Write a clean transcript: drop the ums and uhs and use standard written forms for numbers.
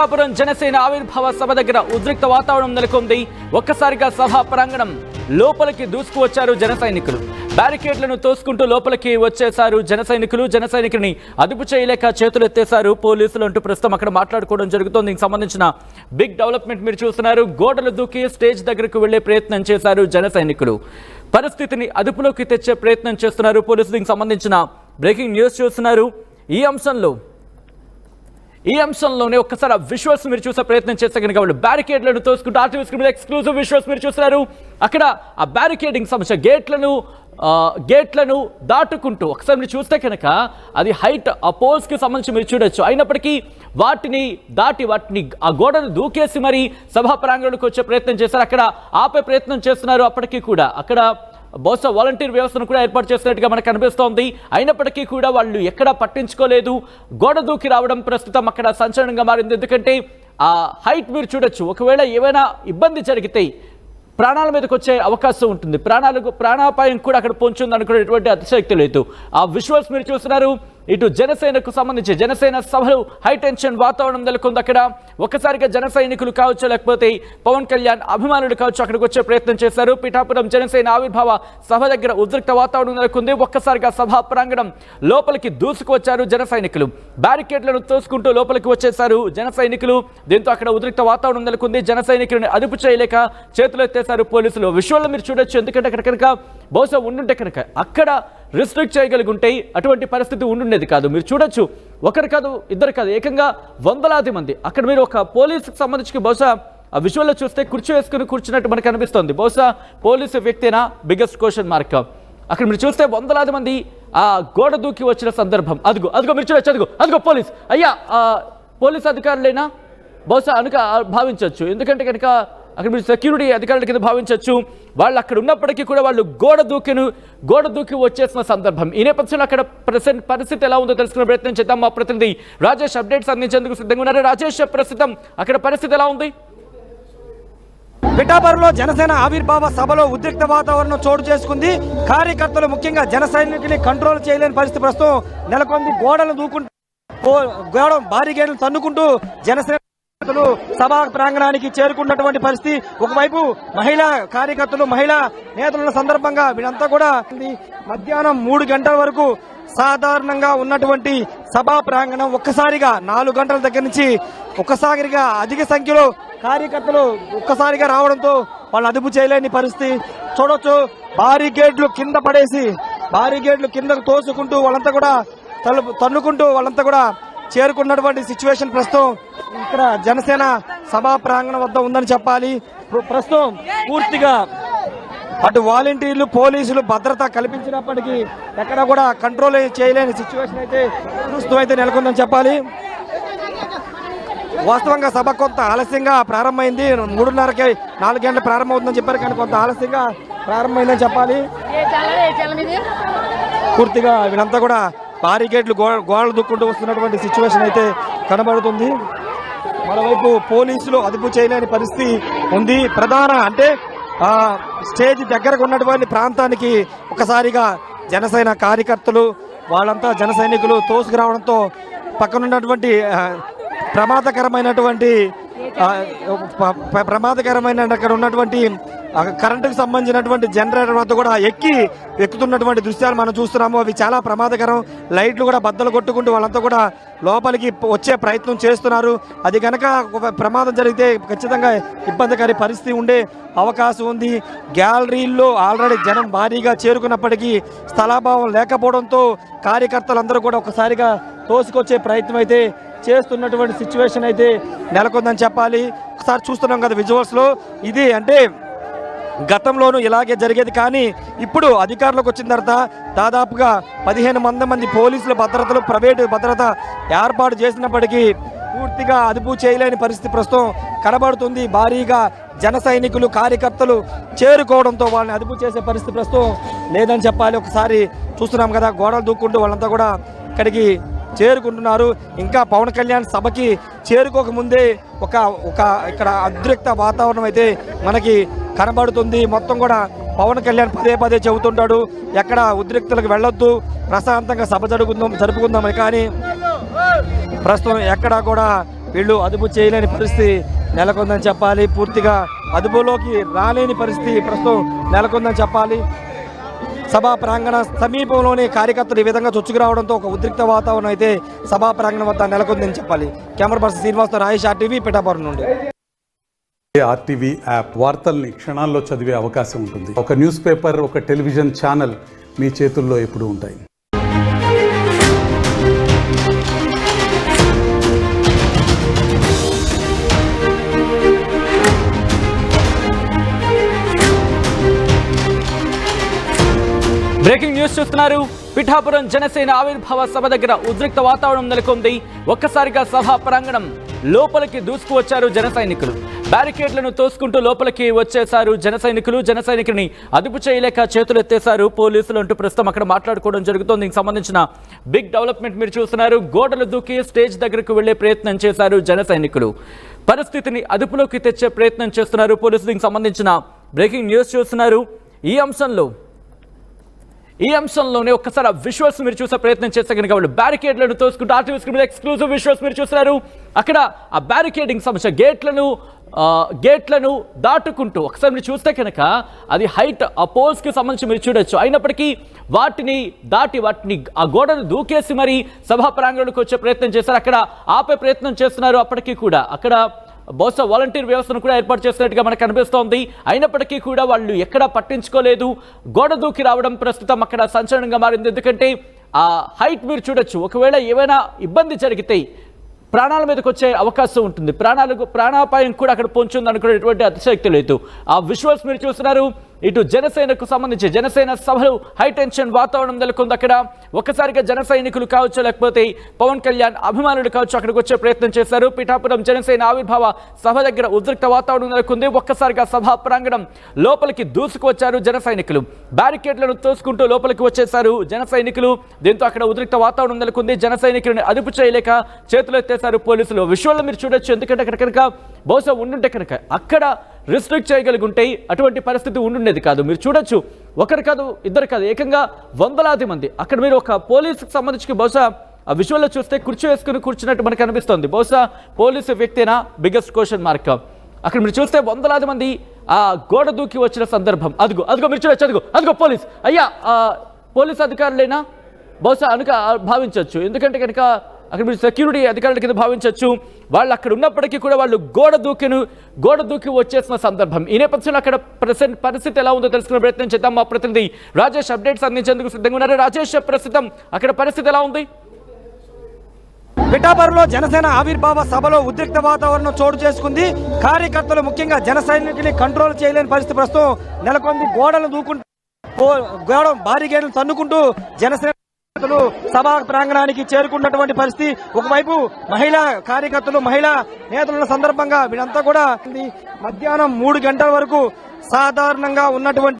పిఠాపురం జనసేన ఆవిర్భావ సభ దగ్గర ఉద్రిక్త వాతావరణం నెలకొంది. ఒక్కసారిగా సభా ప్రాంగణం లోపలికి దూసుకువచ్చారు జన సైనికులు. బ్యారికేడ్లను తోసుకుంటూ లోపలికి వచ్చేశారు జన సైనికుని అదుపు చేయలేక చేతులు ఎత్తేశారు పోలీసులు అంటూ ప్రస్తుతం అక్కడ మాట్లాడుకోవడం జరుగుతోంది. దీనికి సంబంధించిన బిగ్ డెవలప్మెంట్ మీరు చూస్తున్నారు. గోడలు దూకి స్టేజ్ దగ్గరకు వెళ్లే ప్రయత్నం చేశారు జన సైనికులు. పరిస్థితిని అదుపులోకి తెచ్చే ప్రయత్నం చేస్తున్నారు పోలీసులు. దీనికి సంబంధించిన బ్రేకింగ్ న్యూస్ చూస్తున్నారు. ఈ అంశంలోనే ఒక్కసారి విజువల్స్ మీరు చూసే ప్రయత్నం చేస్తే కనుక వాళ్ళు బ్యారికేడ్లను తోసుకుంటూ ఆర్టీవీ స్క్రీన్ మీద ఎక్స్క్లూజివ్ విజువల్స్ మీరు చూస్తున్నారు. అక్కడ ఆ బ్యారికేడింగ్ సమస్య గేట్లను దాటుకుంటూ ఒకసారి మీరు చూస్తే కనుక అది హైట్ ఆ పోల్స్కి సంబంధించి మీరు చూడొచ్చు. అయినప్పటికీ వాటిని ఆ గోడను దూకేసి మరి సభా ప్రాంగణంలోకి వచ్చే ప్రయత్నం చేశారు. అక్కడ ఆపే ప్రయత్నం చేస్తున్నారు. అప్పటికీ కూడా అక్కడ బహుశా వాలంటీర్ వ్యవస్థను కూడా ఏర్పాటు చేసినట్టుగా మనకు కనిపిస్తోంది. అయినప్పటికీ కూడా వాళ్ళు ఎక్కడా పట్టించుకోలేదు. గోడ దూకి రావడం ప్రస్తుతం అక్కడ సంచలనంగా మారింది. ఎందుకంటే ఆ హైట్ మీరు చూడొచ్చు. ఒకవేళ ఏమైనా ఇబ్బంది జరిగితే ప్రాణాల మీదకి వచ్చే అవకాశం ఉంటుంది. ప్రాణాపాయం కూడా అక్కడ పొంచుంది అనుకునే ఎటువంటి అతిశక్తి లేదు. ఆ విజువల్స్ మీరు చూస్తున్నారు. ఇటు జనసేనకు సంబంధించి జనసేన సభలు హై టెన్షన్ వాతావరణం నెలకొంది. అక్కడ ఒక్కసారిగా జన సైనికులు కావచ్చు, లేకపోతే పవన్ కళ్యాణ్ అభిమానులు కావచ్చు, అక్కడికి వచ్చే ప్రయత్నం చేశారు. పిఠాపురం జనసేన ఆవిర్భావ సభ దగ్గర ఉద్రిక్త వాతావరణం నెలకొంది. ఒక్కసారిగా సభా ప్రాంగణం లోపలికి దూసుకువచ్చారు జన సైనికులు. బ్యారికేడ్లను తోసుకుంటూ లోపలికి వచ్చేశారు జన సైనికులు. దీంతో అక్కడ ఉద్రిక్త వాతావరణం నెలకొంది. జన సైనికులను అదుపు చేయలేక చేతులు ఎత్తేశారు పోలీసులు. విజువల్లో మీరు చూడొచ్చు. ఎందుకంటే అక్కడ కనుక బహుశా ఉండుంటే కనుక అక్కడ రిస్ట్రిక్ట్ చేయగలిగుంటే అటువంటి పరిస్థితి ఉండుండేది కాదు. మీరు చూడొచ్చు, ఒకరు కాదు, ఇద్దరు కాదు, ఏకంగా వందలాది మంది. అక్కడ మీరు ఒక పోలీసుకు సంబంధించి బహుశా ఆ విజువల్లో చూస్తే కుర్చీ వేసుకుని కూర్చున్నట్టు మనకు అనిపిస్తుంది. బహుశా పోలీసు వ్యక్తినా బిగ్గెస్ట్ క్వశ్చన్ మార్క్. అక్కడ మీరు చూస్తే వందలాది మంది ఆ గోడ దూకి వచ్చిన సందర్భం. అదిగో మీరు చూడొచ్చు. అదిగో పోలీస్ అయ్యా, పోలీస్ అధికారులైనా బహుశా భావించవచ్చు. ఎందుకంటే కనుక అక్కడ మీరు సెక్యూరిటీ అధికారుల కింద భావించవచ్చు. వాళ్ళు అక్కడ ఉన్నప్పటికీ కూడా వాళ్ళు గోడ దూకి వచ్చేసిన సందర్భం. ఈ నేపథ్యంలో అక్కడ పరిస్థితి ఎలా ఉందో తెలుసుకునే ప్రయత్నం చేద్దాం. మా ప్రతినిధి రాజేష్ అప్డేట్స్ అందించేందుకు సిద్ధంగా ఉన్నారు. రాజేష్, ప్రస్తుతం అక్కడ పరిస్థితి ఎలా ఉంది? పిఠాపురంలో జనసేన ఆవిర్భావ సభలో ఉద్రిక్త వాతావరణం చోటు చేసుకుంది. కార్యకర్తలు ముఖ్యంగా జన సైనికుని కంట్రోల్ చేయలేని పరిస్థితి ప్రస్తుతం నెలకొంది. గోడలు దూకుంటూ భారీ గేట్లను తన్నుకుంటూ జనసేన సభా ప్రాంగణానికి చేరుకున్నటువంటి పరిస్థితి. ఒకవైపు మహిళా కార్యకర్తలు, మహిళా నేతల సందర్భంగా వీళ్ళంతా కూడా మధ్యాహ్నం 3 గంటల వరకు సాధారణంగా ఉన్నటువంటి సభా ప్రాంగణం ఒక్కసారిగా 4 గంటల దగ్గర నుంచి ఒక్కసారిగా అధిక సంఖ్యలో కార్యకర్తలు ఒక్కసారిగా రావడంతో వాళ్ళు అదుపు చేయలేని పరిస్థితి చూడొచ్చు. బారికేడ్లు కిందకు తోసుకుంటూ వాళ్ళంతా కూడా తన్నుకుంటూ వాళ్ళంతా కూడా చేరుకున్నటువంటి సిచ్యువేషన్ ప్రస్తుతం ఇక్కడ జనసేన సభా ప్రాంగణం వద్ద ఉందని చెప్పాలి. ప్రస్తుతం పూర్తిగా అటు వాలంటీర్లు, పోలీసులు భద్రత కల్పించినప్పటికీ ఎక్కడ కూడా కంట్రోల్ చేయలేని సిచ్యువేషన్ అయితే ప్రస్తుతం నెలకొందని చెప్పాలి. వాస్తవంగా సభ కొంత ఆలస్యంగా ప్రారంభమైంది. 3:30కి 4 గంటల ప్రారంభమవుతుందని చెప్పారు, కానీ కొంత ఆలస్యంగా ప్రారంభమైందని చెప్పాలి. పూర్తిగా వీళ్ళంతా కూడా బారికేడ్లు గోడలు దుక్కుంటూ వస్తున్నటువంటి సిచ్యువేషన్ అయితే కనబడుతుంది. మరోవైపు పోలీసులు అదుపు చేయలేని పరిస్థితి ఉంది. అంటే స్టేజ్ దగ్గరకు ఉన్నటువంటి ప్రాంతానికి ఒకసారిగా జనసేన కార్యకర్తలు వాళ్ళంతా జన సైనికులు తోసుకురావడంతో పక్కనున్నటువంటి ప్రమాదకరమైన అక్కడ ఉన్నటువంటి కరెంటుకు సంబంధించినటువంటి జనరేటర్ వద్ద కూడా ఎక్కుతున్నటువంటి దృశ్యాలు మనం చూస్తున్నాము. అవి చాలా ప్రమాదకరం. లైట్లు కూడా బద్దలు కొట్టుకుంటూ వాళ్ళంతా కూడా లోపలికి వచ్చే ప్రయత్నం చేస్తున్నారు. అది కనుక ప్రమాదం జరిగితే ఖచ్చితంగా ఇబ్బందికర పరిస్థితి ఉండే అవకాశం ఉంది. గ్యాలరీల్లో ఆల్రెడీ జనం భారీగా చేరుకున్నప్పటికీ స్థలాభావం లేకపోవడంతో కార్యకర్తలందరూ కూడా ఒకసారిగా తోసుకొచ్చే ప్రయత్నం అయితే చేస్తున్నటువంటి సిచ్యువేషన్ అయితే నెలకొందని చెప్పాలి. ఒకసారి చూస్తున్నాం కదా విజువల్స్లో. ఇది అంటే గతంలోనూ ఇలాగే జరిగేది, కానీ ఇప్పుడు అధికారులకు వచ్చిన తర్వాత దాదాపుగా 15 మంది పోలీసుల భద్రతలు, ప్రైవేటు భద్రత ఏర్పాటు చేసినప్పటికీ పూర్తిగా అదుపు చేయలేని పరిస్థితి ప్రస్తుతం కనబడుతుంది. భారీగా జన సైనికులు, కార్యకర్తలు చేరుకోవడంతో వాళ్ళని అదుపు చేసే పరిస్థితి ప్రస్తుతం లేదని చెప్పాలి. ఒకసారి చూస్తున్నాం కదా, గోడలు దూక్కుంటూ వాళ్ళంతా కూడా ఇక్కడికి చేరుకుంటున్నారు. ఇంకా పవన్ కళ్యాణ్ సభకి చేరుకోకముందే ఇక్కడ ఉద్రిక్త వాతావరణం అయితే మనకి కనబడుతుంది. మొత్తం కూడా పవన్ కళ్యాణ్ పదే చెబుతుంటాడు, ఎక్కడ ఉద్రిక్తలకు వెళ్ళొద్దు, ప్రశాంతంగా సభ జరుపుకుందామని. కానీ ప్రస్తుతం ఎక్కడా కూడా వీళ్ళు అదుపు చేయలేని పరిస్థితి నెలకొందని చెప్పాలి. పూర్తిగా అదుపులోకి రాలేని పరిస్థితి ప్రస్తుతం నెలకొందని చెప్పాలి. సభా ప్రాంగణ సమీపంలోని కార్యకర్తలు ఈ విధంగా చొచ్చుకురావడంతో ఒక ఉద్రిక్త వాతావరణం అయితే సభా ప్రాంగణం వద్ద నెలకొందని చెప్పాలి. Camera person శ్రీనివాస్తో Rayesh, RTV, Pithapuram నుండి. RTV యాప్ వార్తల్ని క్షణాల్లో చదివే అవకాశం ఉంటుంది. ఒక న్యూస్ పేపర్, ఒక టెలివిజన్ ఛానల్ మీ చేతుల్లో ఎప్పుడూ ఉంటాయి. బ్రేకింగ్ న్యూస్ చూస్తున్నారు. పిఠాపురం జనసేన ఆవిర్భావ సభ దగ్గర ఉద్రిక్త వాతావరణం నెలకొంది. ఒక్కసారిగా సభా ప్రాంగణం లోపలికి దూసుకువచ్చారు జన సైనికులు. బ్యారికేడ్లను తోసుకుంటూ లోపలికి వచ్చేశారు జన సైనికులు. జన సైనికుని అదుపు చేయలేక చేతులెత్తేశారు పోలీసులు అంటూ ప్రస్తుతం అక్కడ మాట్లాడుకోవడం జరుగుతోంది. దీనికి సంబంధించిన బిగ్ డెవలప్మెంట్ మీరు చూస్తున్నారు. గోడలు దూకి స్టేజ్ దగ్గరకు వెళ్లే ప్రయత్నం చేశారు జన సైనికులు. పరిస్థితిని అదుపులోకి తెచ్చే ప్రయత్నం చేస్తున్నారు పోలీసులు. దీనికి సంబంధించిన బ్రేకింగ్ న్యూస్ చూస్తున్నారు. ఈ అంశంలోనే ఒక్కసారి విజువల్స్ మీరు చూసే ప్రయత్నం చేస్తే కనుక వాళ్ళు బ్యారికేడ్లను తోసుకుంటూ RTV స్క్రీన్ మీద ఎక్స్క్లూజివ్ విజువల్స్ మీరు చూస్తున్నారు. అక్కడ ఆ బ్యారికేడింగ్ సమస్య గేట్లను దాటుకుంటూ ఒకసారి మీరు చూస్తే కనుక అది హైట్ ఆ పోల్స్కి సంబంధించి మీరు చూడొచ్చు. అయినప్పటికీ వాటిని ఆ గోడను దూకేసి మరి సభా ప్రాంగణంలోకి వచ్చే ప్రయత్నం చేశారు. అక్కడ ఆపే ప్రయత్నం చేస్తున్నారు. అప్పటికీ కూడా అక్కడ బహుశా వాలంటీర్ వ్యవస్థను కూడా ఏర్పాటు చేస్తున్నట్టుగా మనకు కనిపిస్తోంది. అయినప్పటికీ కూడా వాళ్ళు ఎక్కడా పట్టించుకోలేదు. గోడ దూకి రావడం ప్రస్తుతం అక్కడ సంచలనంగా మారింది. ఎందుకంటే ఆ హైట్ మీరు చూడొచ్చు. ఒకవేళ ఏమైనా ఇబ్బంది జరిగితే ప్రాణాల మీదకి వచ్చే అవకాశం ఉంటుంది. ప్రాణాపాయం కూడా అక్కడ పొంచుంది అనుకునేటువంటి అతిశక్తి లేదు. ఆ విజువల్స్ మీరు చూస్తున్నారు. ఇటు జనసేనకు సంబంధించి జనసేన సభలు హై టెన్షన్ వాతావరణం నెలకొంది. అక్కడ ఒక్కసారిగా జన సైనికులు కావచ్చు, లేకపోతే పవన్ కళ్యాణ్ అభిమానులు కావచ్చు, అక్కడికి వచ్చే ప్రయత్నం చేశారు. పిఠాపురం జనసేన ఆవిర్భావ సభ దగ్గర ఉద్రిక్త వాతావరణం నెలకొంది. ఒక్కసారిగా సభా ప్రాంగణం లోపలికి దూసుకువచ్చారు జన సైనికులు. బ్యారికేడ్లను తోసుకుంటూ లోపలికి వచ్చేశారు జన సైనికులు. దీంతో అక్కడ ఉద్రిక్త వాతావరణం నెలకొంది. జన సైనికులను అదుపు చేయలేక చేతులెత్తేశారు పోలీసులు. విజువల్లో మీరు చూడొచ్చు. ఎందుకంటే అక్కడ కనుక బహుశా ఉండుంటే కనుక అక్కడ రిస్ట్రిక్ట్ చేయగలిగుంటే అటువంటి పరిస్థితి ఉండుండేది కాదు. మీరు చూడొచ్చు, ఒకరు కాదు, ఇద్దరు కాదు, ఏకంగా వందలాది మంది. అక్కడ మీరు ఒక పోలీసుకు సంబంధించి బహుశా ఆ విజువల్లో చూస్తే కుర్చీ వేసుకుని కూర్చున్నట్టు మనకు అనిపిస్తుంది. బహుశా పోలీసు వ్యక్తేనా బిగ్గెస్ట్ క్వశ్చన్ మార్క్. అక్కడ మీరు చూస్తే వందలాది మంది ఆ గోడ దూకి వచ్చిన సందర్భం. అదిగో మీరు చూడొచ్చు. అదిగో పోలీస్ అయ్యా, పోలీసు అధికారులైనా బహుశా భావించవచ్చు. ఎందుకంటే కనుక అక్కడ మీరు సెక్యూరిటీ అధికారుల కింద భావించవచ్చు. వాళ్ళు అక్కడ ఉన్నప్పటికీ కూడా వాళ్ళు గోడ దూకి వచ్చేసిన సందర్భం. ఈ నేపథ్యంలో అక్కడ పరిస్థితి ఎలా ఉందో తెలుసుకునే ప్రయత్నం చేద్దాం. మా ప్రతినిధి రాజేష్ అప్డేట్స్ అందించేందుకు సిద్ధంగా ఉన్నారు. రాజేష్, ప్రస్తుతం అక్కడ పరిస్థితి ఎలా ఉంది? పిఠాపురంలో జనసేన ఆవిర్భావ సభలో ఉద్రిక్త వాతావరణం చోటు చేసుకుంది. కార్యకర్తలు ముఖ్యంగా జన సైనికుని కంట్రోల్ చేయలేని పరిస్థితి ప్రస్తుతం నెలకొంది. భారీ గేట్లను తన్నుకుంటూ జనసేన సభా ప్రాంగణానికి చేరుకున్నటువంటి పరిస్థితి. ఒకవైపు మహిళా కార్యకర్తలు, మహిళా నేతల సందర్భంగా వీళ్ళంతా కూడా మధ్యాహ్నం 3 గంటల వరకు సాధారణంగా ఉన్నటువంటి